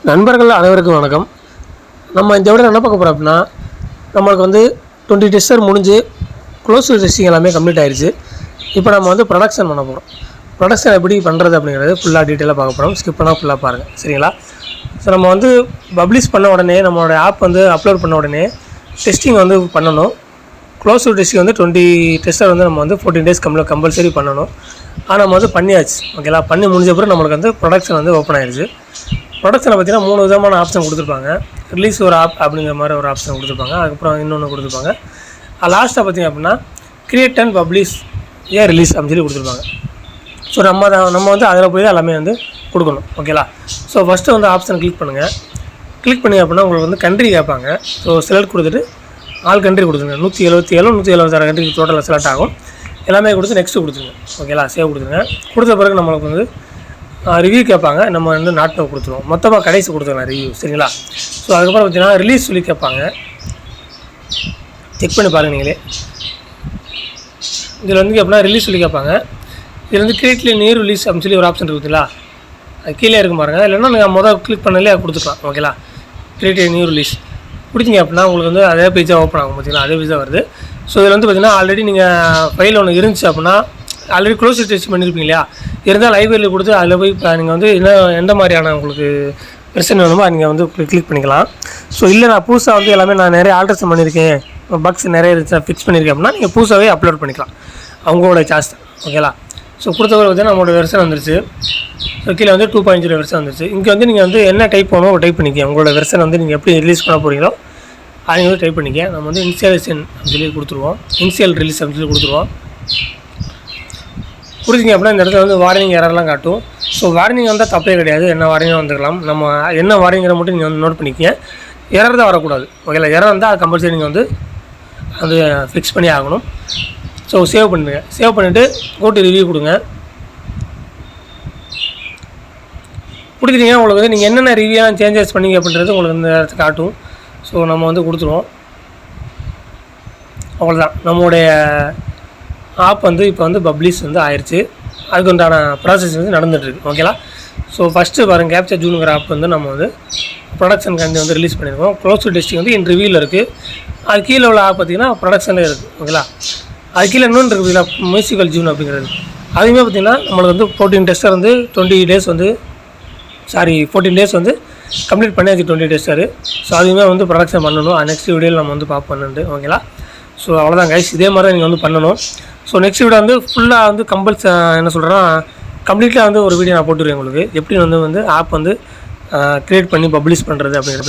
நண்பர்கள் அனைவருக்கும் வணக்கம். நம்ம இந்த விட என்ன பார்க்க போகிறோம் அப்படின்னா, நம்மளுக்கு வந்து 20 டெஸ்டர் முடிஞ்சு க்ளோஸ் டெஸ்டிங் எல்லாமே கம்ப்ளீட் ஆயிடுச்சு. இப்போ நம்ம வந்து ப்ரொடக்ஷன் பண்ண போகிறோம். ப்ரொடக்ஷன் எப்படி பண்ணுறது அப்படிங்கிறது ஃபுல்லாக டீட்டெயிலாக பார்க்க போகிறோம். ஸ்கிப் பண்ணால் ஃபுல்லாக பாருங்கள், சரிங்களா? ஸோ நம்ம வந்து பப்ளிஷ் பண்ண உடனே நம்மளோட ஆப் வந்து அப்லோட் பண்ண உடனே டெஸ்டிங் வந்து பண்ணணும். க்ளோஸ் டெஸ்டிங் வந்து 20 டெஸ்டர் வந்து நம்ம வந்து 14 டேஸ் கம்பல்சரி பண்ணணும். ஆனால் நம்ம வந்து பண்ணியாச்சு, ஓகேங்களா? பண்ணி முடிஞ்ச பிறகு நம்மளுக்கு வந்து ப்ரொடக்ஷன் வந்து ஓப்பன் ஆயிடுச்சு. ப்ரொடக்ஷனை பார்த்தீங்கன்னா 3 விதமான ஆப்ஷன் கொடுத்துருப்பாங்க. ரிலீஸ் ஒரு ஆப் அப்படிங்கிற மாதிரி ஒரு ஆப்ஷன் கொடுத்துருப்பாங்க. அதுக்கப்புறம் இன்னொன்று கொடுத்துருப்பாங்க. லாஸ்ட்டாக பார்த்திங்க அப்படின்னா கிரியேட் அண்ட் பப்ளிஷ் ரிலீஸ் அப்படின்னு சொல்லி கொடுத்துருப்பாங்க. ஸோ நம்ம வந்து அதில் போய் எல்லாமே வந்து கொடுக்கணும், ஓகேலா? ஸோ ஃபஸ்ட்டு வந்து ஆப்ஷன் கிளிக் பண்ணுங்கள். கிளிக் பண்ணி அப்படின்னா உங்களுக்கு வந்து கண்ட்ரி கேட்பாங்க. ஸோ செலக்ட் கொடுத்துட்டு ஆல் கண்ட்ரி கொடுத்துருங்க. 177 176 கண்ட்ரி டோட்டலாக செலக்ட் ஆகும். எல்லாமே கொடுத்து நெக்ஸ்ட்டு கொடுத்துருங்க, ஓகேலா? சேவ் கொடுத்துருங்க. கொடுத்த பிறகு நம்மளுக்கு வந்து ரிவ்யூ கேட்பாங்க. நம்ம வந்து நாட்டை கொடுத்துருவோம். மொத்தமாக கடைசி கொடுத்துருலாம் ரிவ்யூ, சரிங்களா? ஸோ அதுக்கப்புறம் பார்த்தீங்கன்னா ரிலீஸ் சொல்லி கேட்பாங்க. செக் பண்ணி பாருங்கள் நீங்களே. இதில் வந்து எப்படின்னா ரிலீஸ் சொல்லி கேட்பாங்க. இதில் வந்து கிரியேட்லி நியூ ரிலீஸ் அப்படின்னு சொல்லி ஒரு ஆப்ஷன் இருக்குதுங்களா? அது கீழே இருக்கும் பாருங்கள். இல்லைன்னா நீங்கள் மொதல் கிளிக் பண்ணாலே அது கொடுத்துக்கலாம், ஓகேலா? கிரியேட்லி நியூ ரிலீஸ் கொடுத்தீங்க அப்படின்னா உங்களுக்கு வந்து அதே பேஜாக ஓப்பன் ஆகும். பார்த்தீங்கன்னா அதே பேஜாக வருது. ஸோ இதில் வந்து பார்த்தீங்கன்னா ஆல்ரெடி நீங்கள் ஃபைல் ஒன்று இருந்துச்சு அப்படின்னா ஆல்ரெடி க்ளோஸ் டெஸ்ட் பண்ணியிருப்பீங்க இல்லையா? இருந்தால் லைப்ரரியில் கொடுத்து அதில் போய் நீங்கள் வந்து எந்த மாதிரியான உங்களுக்கு வெர்ஷன் வேணுமோ நீங்கள் வந்து கிளிக் பண்ணிக்கலாம். ஸோ இல்லை நான் புதுசாக வந்து எல்லாமே நான் நிறைய ஆல்ட்ரேஷன் பண்ணியிருக்கேன், பக்ஸ் நிறைய இருந்துச்சு ஃபிக்ஸ் பண்ணியிருக்கேன் அப்படின்னா நீங்கள் புதுசாகவே அப்லோட் பண்ணிக்கலாம். அவங்களோட சார்ஜ் தான், ஓகேலா? ஸோ கொடுத்தவரை வந்து நம்மளோட வெர்ஷன் வந்துருச்சு. ஸோ கீழே வந்து 2.0 வெர்ஷன் வந்துருச்சு. இங்கே வந்து நீங்கள் வந்து என்ன டைப் பண்ணணும் டைப் பண்ணிக்க. உங்களோட வெர்ஷன் வந்து நீங்கள் எப்படி ரிலீஸ் பண்ண போகிறீங்களோ அதை வந்து டைப் பண்ணிக்க. நம்ம வந்து இனிஷியலேஷன் அப்படின்னு சொல்லி கொடுத்துருவோம். இனிஷியல் ரிலீஸ் அப்படின்னு சொல்லி கொடுத்துருவோம். கொடுத்தீங்க அப்படின்னா இந்த இடத்துல வந்து வார்னிங் எரர்லாம் காட்டும். ஸோ வார்னிங் வந்தால் தப்பே கிடையாது, என்ன வார்னிங்காக வந்துக்கலாம். நம்ம என்ன வார்னிங்கிற மட்டும் நீங்கள் வந்து நோட் பண்ணிக்க. எரர் தான் வரக்கூடாது, ஓகேங்களா? எரர் வந்தால் அது கம்பல்சரி நீங்கள் வந்து அது ஃபிக்ஸ் பண்ணி ஆகணும். ஸோ சேவ் பண்ணுங்கள். சேவ் பண்ணிவிட்டு கோட்டு ரிவ்யூ கொடுங்க. கொடுத்துட்டீங்க. உங்களுக்கு வந்து நீங்கள் என்னென்ன ரிவ்யூலாம் சேஞ்சஸ் பண்ணிங்க அப்படின்றது உங்களுக்கு இந்த இடத்துல காட்டும். ஸோ நம்ம வந்து கொடுத்துருவோம். அவ்வளோதான், நம்மளுடைய ஆப் வந்து இப்போ வந்து பப்ளிஷ் வந்து ஆயிடுச்சு. அதுக்கு உண்டான ப்ராசஸ் வந்து நடந்துகிட்ருக்கு, ஓகேலா? ஸோ ஃபஸ்ட்டு பாருங்கள், கேப்சர் ஜூனுங்கிற ஆப் வந்து நம்ம வந்து ப்ரொடக்ஷன் கண்டி வந்து ரிலீஸ் பண்ணியிருக்கோம். க்ளோஸ் டெஸ்டிங் வந்து இன் ரிவ்யூவில் இருக்குது. அது கீழே உள்ள ஆப் பார்த்திங்கன்னா ப்ரொடக்ஷனில் இருக்குது, ஓகேலா? அது கீழே இன்னொன்று இருக்குதுங்களா, மியூசிக்கல் ஜூன் அப்படிங்கிறது. அதுவுமே பார்த்திங்கன்னா நம்மளுக்கு வந்து 14 டெஸ்டர் வந்து 20 டேஸ் வந்து 14 டேஸ் வந்து கம்ப்ளீட் பண்ணியாச்சு 20 டெஸ்டரு. ஸோ அதுவுமே வந்து ப்ரொடக்ஷன் பண்ணணும். நெக்ஸ்ட் வீடியோவில் நம்ம வந்து பார்ப்போம், ஓகேலா? ஸோ அவ்வளோதான் கைஸ், இதே மாதிரி தான் நீங்கள் வந்து பண்ணணும். ஸோ நெக்ஸ்ட் வீடியோ வந்து ஃபுல்லாக வந்து என்ன சொல்கிறேன்னா கம்ப்ளீட்டாக வந்து ஒரு வீடியோ நான் போட்டுருவேன் உங்களுக்கு. எப்படி வந்து ஆப் வந்து க்ரியேட் பண்ணி பப்ளிஷ் பண்ணுறது அப்படிங்கிறது.